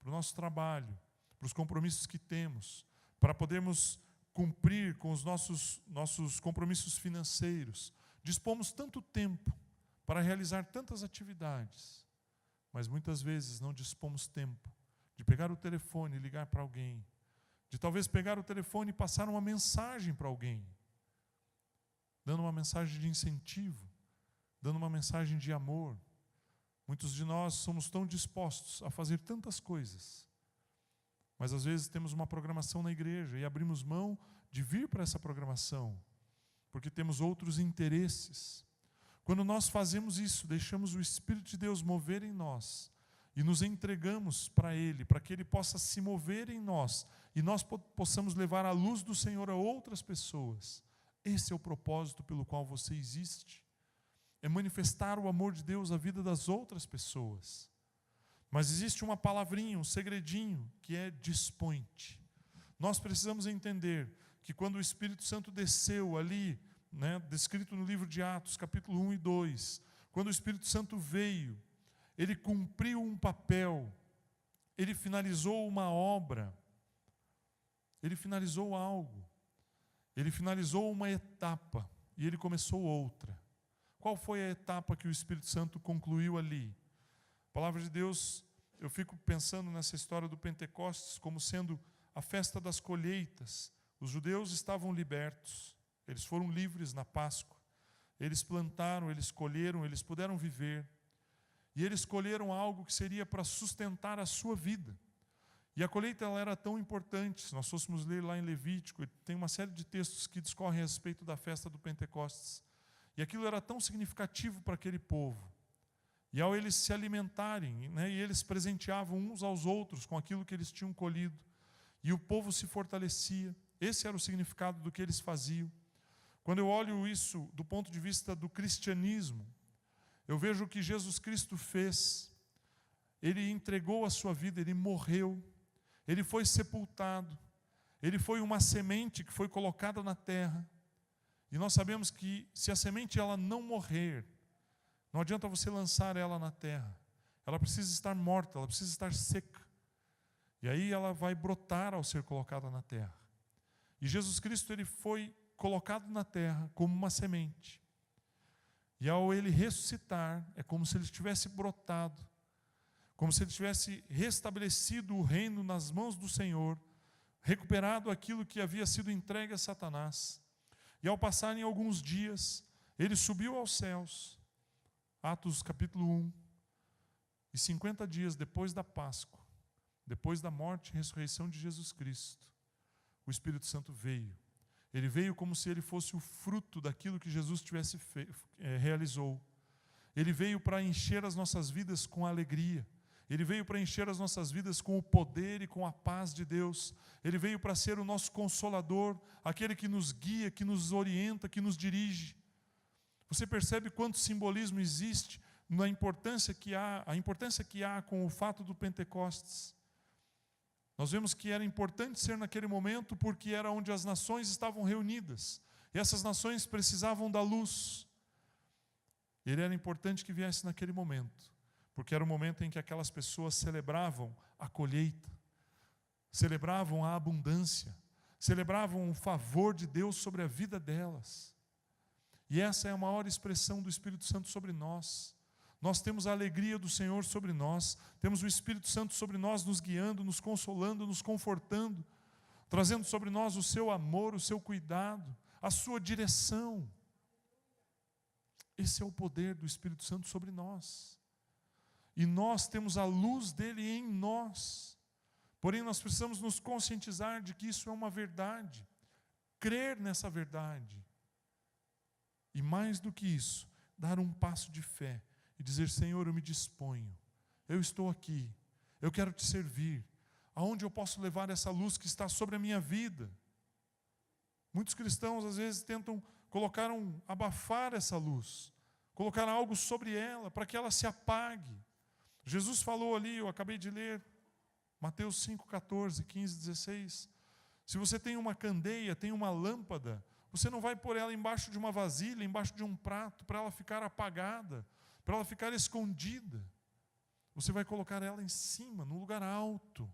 para o nosso trabalho, para os compromissos que temos, para podermos cumprir com os nossos compromissos financeiros. Dispomos tanto tempo para realizar tantas atividades, mas muitas vezes não dispomos tempo de pegar o telefone e ligar para alguém, de talvez pegar o telefone e passar uma mensagem para alguém, dando uma mensagem de incentivo, dando uma mensagem de amor. Muitos de nós somos tão dispostos a fazer tantas coisas, mas às vezes temos uma programação na igreja e abrimos mão de vir para essa programação, porque temos outros interesses. Quando nós fazemos isso, deixamos o Espírito de Deus mover em nós e nos entregamos para Ele, para que Ele possa se mover em nós e nós possamos levar a luz do Senhor a outras pessoas. Esse é o propósito pelo qual você existe. É manifestar o amor de Deus à vida das outras pessoas. Mas existe uma palavrinha, um segredinho, que é dispõe-te. Nós precisamos entender que quando o Espírito Santo desceu ali, descrito no livro de Atos, capítulo 1 e 2, quando o Espírito Santo veio, ele cumpriu um papel, ele finalizou uma obra, ele finalizou algo, ele finalizou uma etapa e ele começou outra. Qual foi a etapa que o Espírito Santo concluiu ali? A palavra de Deus, eu fico pensando nessa história do Pentecostes como sendo a festa das colheitas. Os judeus estavam libertos, eles foram livres na Páscoa. Eles plantaram, eles colheram, eles puderam viver. E eles colheram algo que seria para sustentar a sua vida. E a colheita ela era tão importante. Se nós fôssemos ler lá em Levítico, tem uma série de textos que discorrem a respeito da festa do Pentecostes. E aquilo era tão significativo para aquele povo. E ao eles se alimentarem, e eles presenteavam uns aos outros com aquilo que eles tinham colhido. E o povo se fortalecia. Esse era o significado do que eles faziam. Quando eu olho isso do ponto de vista do cristianismo, eu vejo o que Jesus Cristo fez. Ele entregou a sua vida, ele morreu, ele foi sepultado, ele foi uma semente que foi colocada na terra. E nós sabemos que se a semente ela não morrer, não adianta você lançar ela na terra. Ela precisa estar morta, ela precisa estar seca. E aí ela vai brotar ao ser colocada na terra. E Jesus Cristo ele foi colocado na terra como uma semente. E ao ele ressuscitar, é como se ele tivesse brotado, como se ele tivesse restabelecido o reino nas mãos do Senhor, recuperado aquilo que havia sido entregue a Satanás. E ao passarem alguns dias, ele subiu aos céus, Atos capítulo 1, e 50 dias depois da Páscoa, depois da morte e ressurreição de Jesus Cristo, o Espírito Santo veio. Ele veio como se ele fosse o fruto daquilo que Jesus realizou. Ele veio para encher as nossas vidas com alegria. Ele veio para encher as nossas vidas com o poder e com a paz de Deus. Ele veio para ser o nosso consolador, aquele que nos guia, que nos orienta, que nos dirige. Você percebe quanto simbolismo existe na importância que há com o fato do Pentecostes. Nós vemos que era importante ser naquele momento porque era onde as nações estavam reunidas. E essas nações precisavam da luz. Ele era importante que viesse naquele momento, porque era o momento em que aquelas pessoas celebravam a colheita, celebravam a abundância, celebravam o favor de Deus sobre a vida delas. E essa é a maior expressão do Espírito Santo sobre nós. Nós temos a alegria do Senhor sobre nós, temos o Espírito Santo sobre nós, nos guiando, nos consolando, nos confortando, trazendo sobre nós o seu amor, o seu cuidado, a sua direção. Esse é o poder do Espírito Santo sobre nós. E nós temos a luz dele em nós. Porém, nós precisamos nos conscientizar de que isso é uma verdade, crer nessa verdade. E mais do que isso, dar um passo de fé e dizer: Senhor, eu me disponho, eu estou aqui, eu quero te servir. Aonde eu posso levar essa luz que está sobre a minha vida? Muitos cristãos às vezes tentam abafar essa luz, colocar algo sobre ela para que ela se apague. Jesus falou ali, eu acabei de ler, Mateus 5, 14, 15, 16. Se você tem uma candeia, tem uma lâmpada, você não vai pôr ela embaixo de uma vasilha, embaixo de um prato, para ela ficar apagada, para ela ficar escondida. Você vai colocar ela em cima, num lugar alto.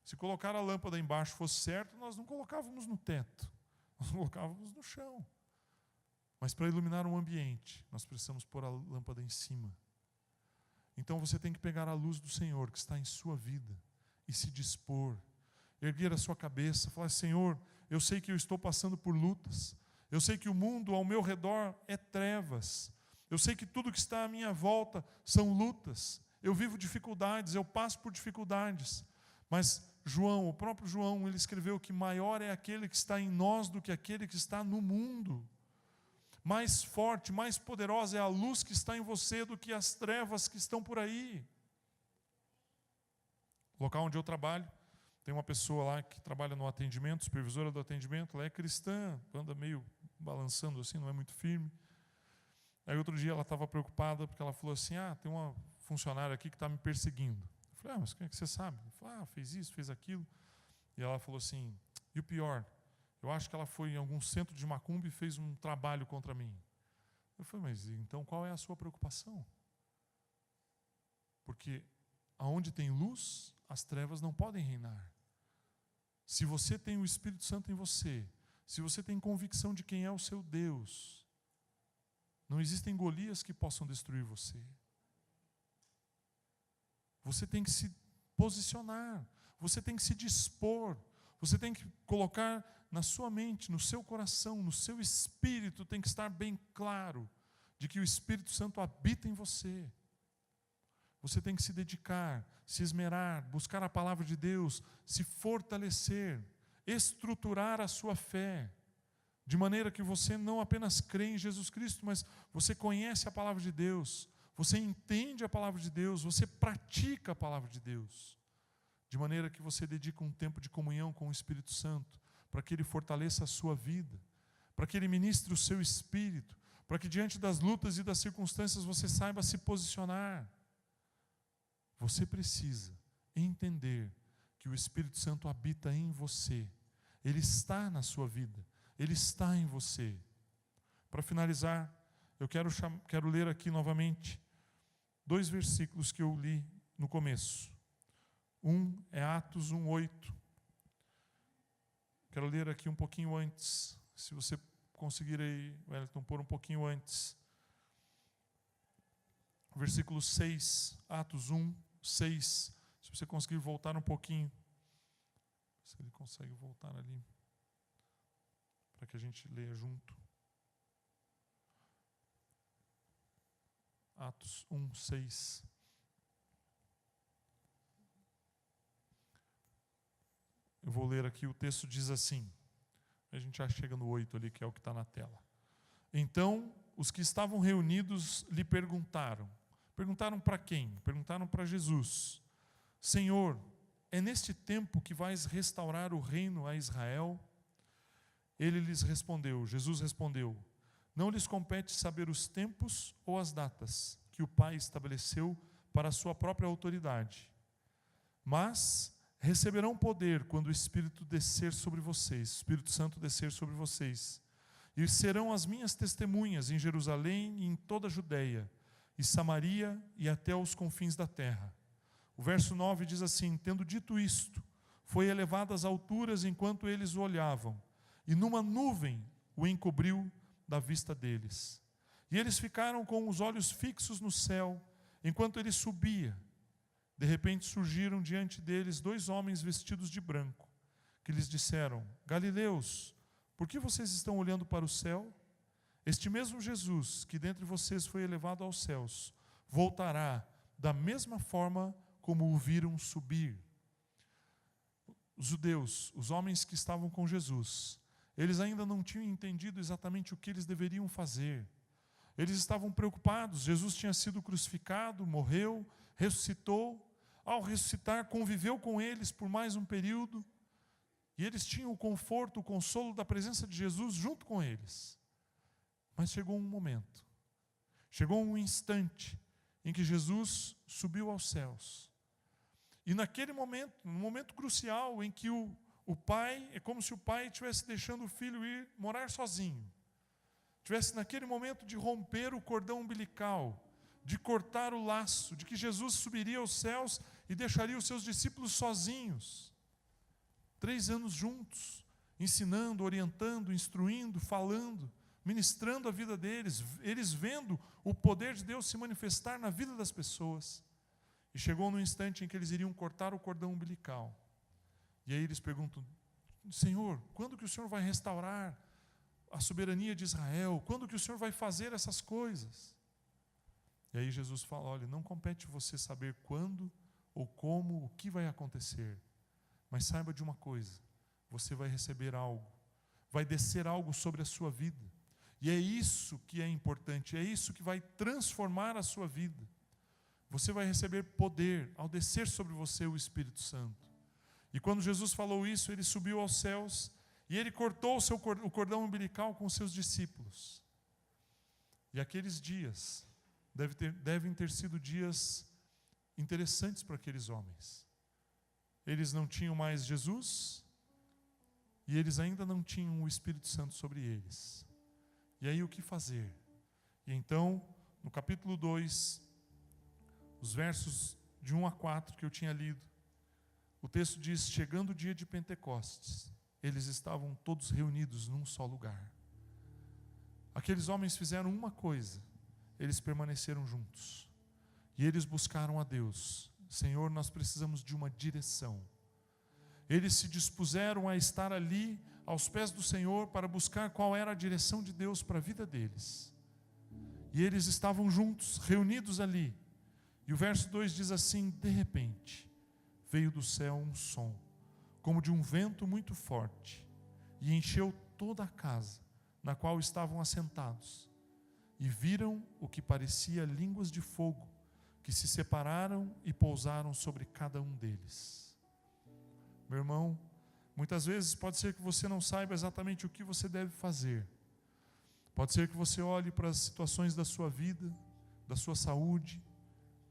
Se colocar a lâmpada embaixo fosse certo, nós não colocávamos no teto, nós colocávamos no chão. Mas para iluminar um ambiente, nós precisamos pôr a lâmpada em cima. Então você tem que pegar a luz do Senhor que está em sua vida e se dispor, erguer a sua cabeça, falar: Senhor, eu sei que eu estou passando por lutas, eu sei que o mundo ao meu redor é trevas, eu sei que tudo que está à minha volta são lutas, eu vivo dificuldades, eu passo por dificuldades, mas João, o próprio João, ele escreveu que maior é aquele que está em nós do que aquele que está no mundo. Mais forte, mais poderosa é a luz que está em você do que as trevas que estão por aí. No local onde eu trabalho, tem uma pessoa lá que trabalha no atendimento, supervisora do atendimento, ela é cristã, anda meio balançando assim, não é muito firme. Aí outro dia ela estava preocupada porque ela falou assim: tem uma funcionária aqui que está me perseguindo. Eu falei: mas como é que você sabe? Ele falou: fez isso, fez aquilo. E ela falou assim: e o pior, eu acho que ela foi em algum centro de macumba e fez um trabalho contra mim. Eu falei: mas então qual é a sua preocupação? Porque aonde tem luz, as trevas não podem reinar. Se você tem o Espírito Santo em você, se você tem convicção de quem é o seu Deus, não existem Golias que possam destruir você. Você tem que se posicionar, você tem que se dispor, você tem que colocar na sua mente, no seu coração, no seu espírito, tem que estar bem claro de que o Espírito Santo habita em você. Você tem que se dedicar, se esmerar, buscar a palavra de Deus, se fortalecer, estruturar a sua fé, de maneira que você não apenas crê em Jesus Cristo, mas você conhece a palavra de Deus, você entende a palavra de Deus, você pratica a palavra de Deus, de maneira que você dedica um tempo de comunhão com o Espírito Santo, para que Ele fortaleça a sua vida, para que Ele ministre o seu espírito, para que diante das lutas e das circunstâncias você saiba se posicionar. Você precisa entender que o Espírito Santo habita em você, Ele está na sua vida, Ele está em você. Para finalizar, eu quero ler aqui novamente 2 versículos que eu li no começo. Um é Atos 1:8. Quero ler aqui um pouquinho antes, se você conseguir aí, Wellington, pôr um pouquinho antes. Versículo 6, Atos 1:6. Se você conseguir voltar um pouquinho. Se ele consegue voltar ali, para que a gente leia junto. Atos 1:6. Eu vou ler aqui, o texto diz assim, a gente já chega no 8 ali, que é o que está na tela. Então, os que estavam reunidos lhe perguntaram para quem? Perguntaram para Jesus: Senhor, é neste tempo que vais restaurar o reino a Israel? Ele lhes respondeu, Jesus respondeu: não lhes compete saber os tempos ou as datas que o Pai estabeleceu para a sua própria autoridade, mas receberão poder quando o Espírito descer sobre vocês, o Espírito Santo descer sobre vocês, e serão as minhas testemunhas em Jerusalém e em toda a Judeia, e Samaria e até os confins da terra. O verso 9 diz assim: tendo dito isto, foi elevado às alturas enquanto eles o olhavam, e numa nuvem o encobriu da vista deles. E eles ficaram com os olhos fixos no céu, enquanto ele subia. De repente surgiram diante deles 2 homens vestidos de branco, que lhes disseram: Galileus, por que vocês estão olhando para o céu? Este mesmo Jesus, que dentre vocês foi elevado aos céus, voltará da mesma forma como o viram subir. Os judeus, os homens que estavam com Jesus, eles ainda não tinham entendido exatamente o que eles deveriam fazer. Eles estavam preocupados. Jesus tinha sido crucificado, morreu, ressuscitou. Ao ressuscitar, conviveu com eles por mais um período. E eles tinham o conforto, o consolo da presença de Jesus junto com eles. Mas chegou um momento, chegou um instante em que Jesus subiu aos céus. E naquele momento, no momento crucial em que o pai, é como se o pai estivesse deixando o filho ir morar sozinho. Estivesse naquele momento de romper o cordão umbilical, de cortar o laço, de que Jesus subiria aos céus e deixaria os seus discípulos sozinhos. 3 anos juntos, ensinando, orientando, instruindo, falando, ministrando a vida deles, eles vendo o poder de Deus se manifestar na vida das pessoas. E chegou no instante em que eles iriam cortar o cordão umbilical. E aí eles perguntam: Senhor, quando que o Senhor vai restaurar a soberania de Israel? Quando que o Senhor vai fazer essas coisas? E aí Jesus fala: olha, não compete você saber quando ou como, o que vai acontecer. Mas saiba de uma coisa: você vai receber algo, vai descer algo sobre a sua vida. E é isso que é importante, é isso que vai transformar a sua vida. Você vai receber poder ao descer sobre você o Espírito Santo. E quando Jesus falou isso, ele subiu aos céus e ele cortou o cordão umbilical com os seus discípulos. E aqueles dias devem ter sido dias interessantes para aqueles homens. Eles não tinham mais Jesus e eles ainda não tinham o Espírito Santo sobre eles. E aí o que fazer? E então, no capítulo 2, os versos de 1 a 4 que eu tinha lido, o texto diz: chegando o dia de Pentecostes, eles estavam todos reunidos num só lugar. Aqueles homens fizeram uma coisa: eles permaneceram juntos. E eles buscaram a Deus. Senhor, nós precisamos de uma direção. Eles se dispuseram a estar ali, aos pés do Senhor, para buscar qual era a direção de Deus para a vida deles. E eles estavam juntos, reunidos ali. E o verso 2 diz assim: de repente, veio do céu um som, como de um vento muito forte, e encheu toda a casa na qual estavam assentados. E viram o que parecia línguas de fogo, que se separaram e pousaram sobre cada um deles. Meu irmão, muitas vezes pode ser que você não saiba exatamente o que você deve fazer. Pode ser que você olhe para as situações da sua vida, da sua saúde,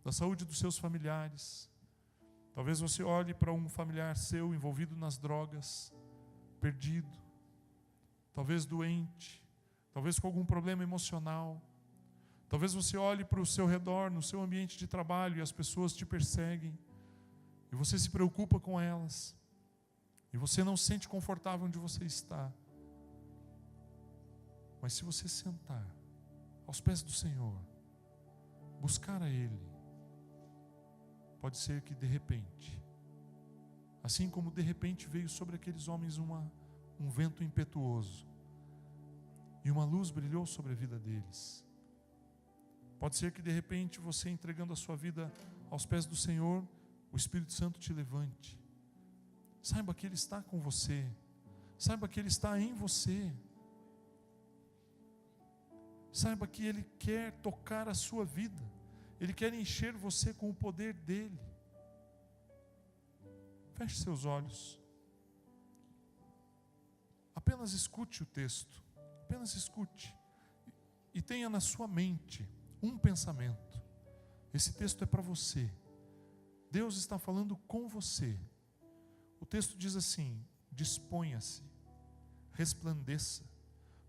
da saúde dos seus familiares. Talvez você olhe para um familiar seu envolvido nas drogas, perdido, talvez doente, talvez com algum problema emocional. Talvez você olhe para o seu redor, no seu ambiente de trabalho, e as pessoas te perseguem, e você se preocupa com elas, e você não se sente confortável onde você está. Mas se você sentar aos pés do Senhor, buscar a Ele, pode ser que de repente, assim como de repente veio sobre aqueles homens um vento impetuoso, e uma luz brilhou sobre a vida deles. Pode ser que de repente você, entregando a sua vida aos pés do Senhor, o Espírito Santo te levante. Saiba que Ele está com você. Saiba que Ele está em você. Saiba que Ele quer tocar a sua vida. Ele quer encher você com o poder dEle. Feche seus olhos. Apenas escute o texto. Apenas escute. E tenha na sua mente um pensamento. Esse texto é para você. Deus está falando com você. O texto diz assim: disponha-se, resplandeça,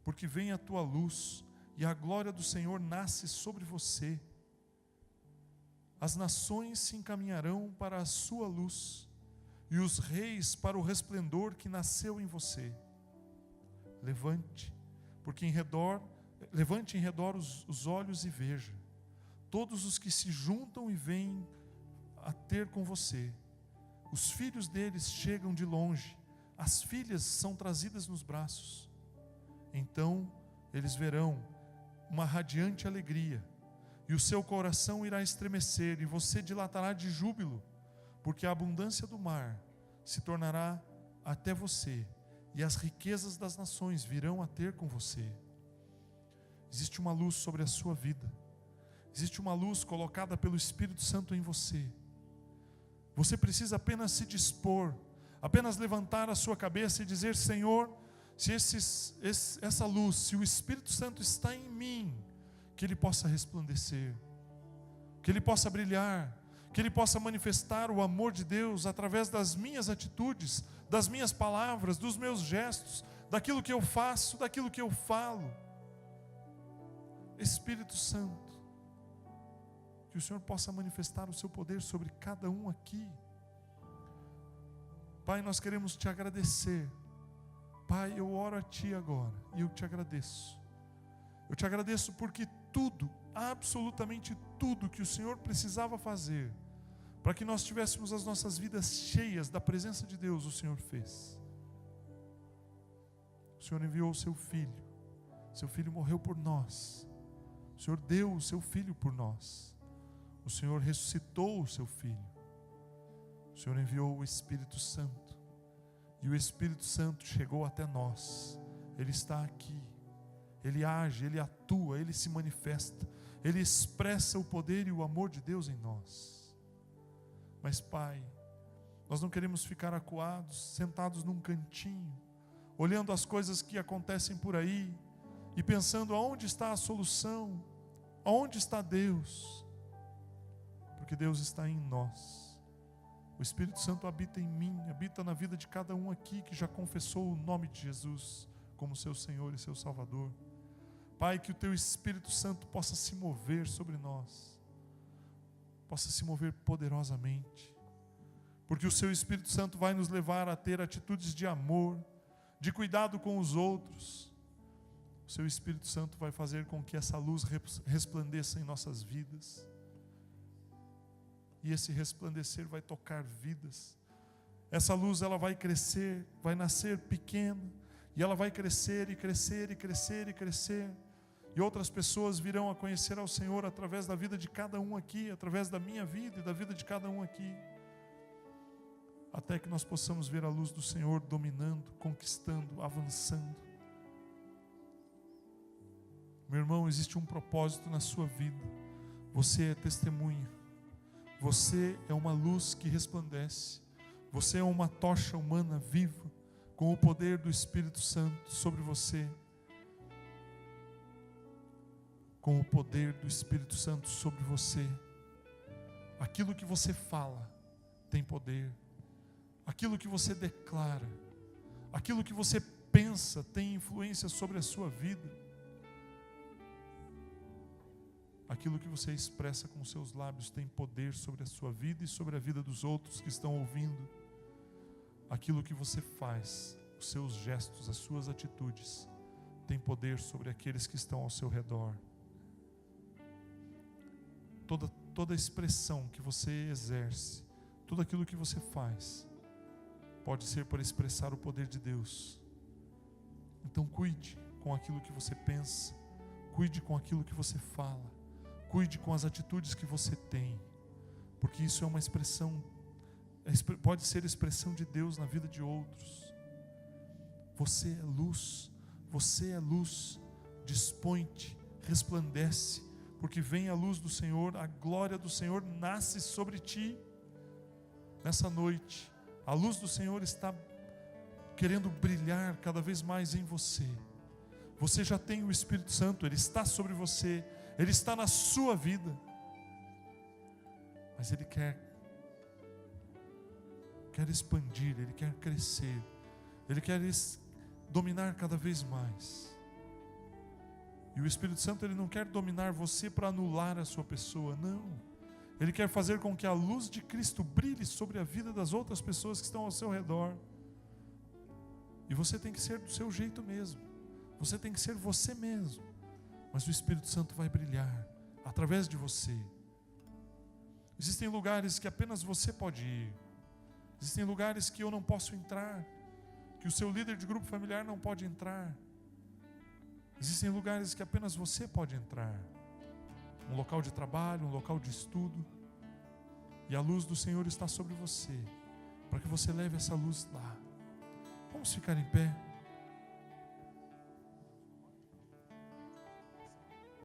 porque vem a tua luz, e a glória do Senhor nasce sobre você. As nações se encaminharão para a sua luz, e os reis para o resplendor que nasceu em você. Levante, porque em redor Levante em redor os olhos e veja. Todos os que se juntam e vêm a ter com você. Os filhos deles chegam de longe. As filhas são trazidas nos braços. Então eles verão uma radiante alegria. E o seu coração irá estremecer. E você dilatará de júbilo. Porque a abundância do mar se tornará até você. E as riquezas das nações virão a ter com você. Existe uma luz sobre a sua vida. Existe uma luz colocada pelo Espírito Santo em você. Você precisa apenas se dispor, apenas levantar a sua cabeça e dizer: Senhor, se essa luz, se o Espírito Santo está em mim, que Ele possa resplandecer, que Ele possa brilhar, que Ele possa manifestar o amor de Deus através das minhas atitudes, das minhas palavras, dos meus gestos, daquilo que eu faço, daquilo que eu falo. Espírito Santo, que o Senhor possa manifestar o seu poder sobre cada um aqui. Pai, nós queremos te agradecer. Pai, eu oro a Ti agora e eu te agradeço. Eu te agradeço porque tudo, absolutamente tudo que o Senhor precisava fazer para que nós tivéssemos as nossas vidas cheias da presença de Deus, o Senhor fez. O Senhor enviou o seu Filho morreu por nós. O Senhor deu o seu Filho por nós. O Senhor ressuscitou o seu Filho. O Senhor enviou o Espírito Santo. E o Espírito Santo chegou até nós. Ele está aqui. Ele age, Ele atua, Ele se manifesta. Ele expressa o poder e o amor de Deus em nós. Mas Pai, nós não queremos ficar acuados, sentados num cantinho, olhando as coisas que acontecem por aí e pensando aonde está a solução, aonde está Deus, porque Deus está em nós. O Espírito Santo habita em mim, habita na vida de cada um aqui que já confessou o nome de Jesus como seu Senhor e seu Salvador. Pai, que o Teu Espírito Santo possa se mover sobre nós, possa se mover poderosamente, porque o Seu Espírito Santo vai nos levar a ter atitudes de amor, de cuidado com os outros. O Seu Espírito Santo vai fazer com que essa luz resplandeça em nossas vidas, e esse resplandecer vai tocar vidas. Essa luz, ela vai crescer, vai nascer pequena, e ela vai crescer e crescer e crescer e crescer, e outras pessoas virão a conhecer ao Senhor através da vida de cada um aqui, através da minha vida e da vida de cada um aqui, até que nós possamos ver a luz do Senhor dominando, conquistando, avançando. Meu irmão, existe um propósito na sua vida. Você é testemunha. Você é uma luz que resplandece. Você é uma tocha humana viva, com o poder do Espírito Santo sobre você. Com o poder do Espírito Santo sobre você. Aquilo que você fala tem poder. Aquilo que você declara, aquilo que você pensa tem influência sobre a sua vida. Aquilo que você expressa com os seus lábios tem poder sobre a sua vida e sobre a vida dos outros que estão ouvindo. Aquilo que você faz, os seus gestos, as suas atitudes, tem poder sobre aqueles que estão ao seu redor. Toda expressão que você exerce, tudo aquilo que você faz, pode ser para expressar o poder de Deus. Então cuide com aquilo que você pensa, cuide com aquilo que você fala, cuide com as atitudes que você tem, porque isso é uma expressão, pode ser expressão de Deus na vida de outros. Você é luz, dispõe-te, resplandece, porque vem a luz do Senhor, a glória do Senhor nasce sobre ti. Nessa noite, a luz do Senhor está querendo brilhar cada vez mais em você. Você já tem o Espírito Santo, Ele está sobre você, Ele está na sua vida. Mas Ele quer expandir, Ele quer crescer, Ele quer dominar cada vez mais. E o Espírito Santo, Ele não quer dominar você para anular a sua pessoa, não. Ele quer fazer com que a luz de Cristo brilhe sobre a vida das outras pessoas que estão ao seu redor. E você tem que ser do seu jeito mesmo. Você tem que ser você mesmo. mas o Espírito Santo vai brilhar através de você. Existem lugares que apenas você pode ir. Existem lugares que eu não posso entrar, que o seu líder de grupo familiar não pode entrar. Existem lugares que apenas você pode entrar. Um local de trabalho, um local de estudo. E a luz do Senhor está sobre você, para que você leve essa luz lá. Vamos ficar em pé.